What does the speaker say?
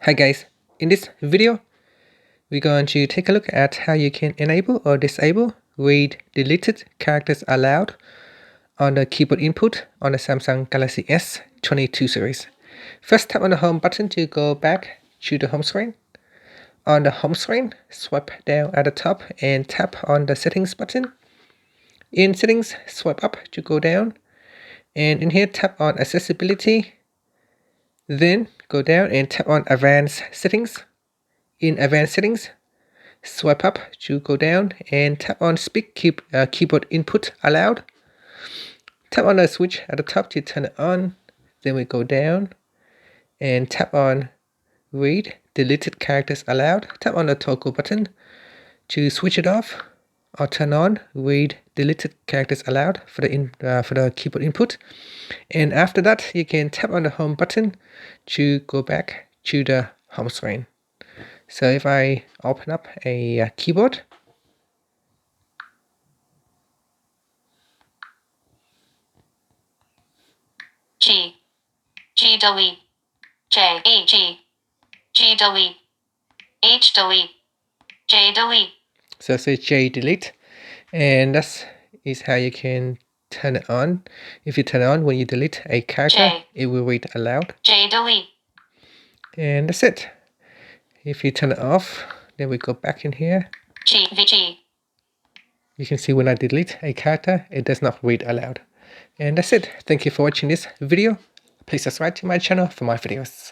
Hi guys, in this video we're going to take a look at how you can enable or disable read deleted characters aloud on the keyboard input on the Samsung Galaxy S22 series. First, tap on the home button to go back to the home screen. On the home screen, swipe down at the top and tap on the settings button. In settings, swipe up to go down, and in here tap on accessibility. Then go down and tap on advanced settings. In advanced settings, swipe up to go down and tap on speak keyboard input aloud. Tap on the switch at the top to turn it on. Then we go down and tap on read deleted characters aloud. Tap on the toggle button to switch it off or turn on read deleted characters aloud for the keyboard input. And after that, you can tap on the home button to go back to the home screen. So if I open up a keyboard, G delete, J delete, H delete, J delete. so it says J delete, and that is how you can turn it on. If you turn it on when you delete a character, it will read aloud. J delete. And that's it. If you turn it off, then we go back in here. G. You can see when I delete a character, it does not read aloud. And that's it. Thank you for watching this video. Please subscribe to my channel for more videos.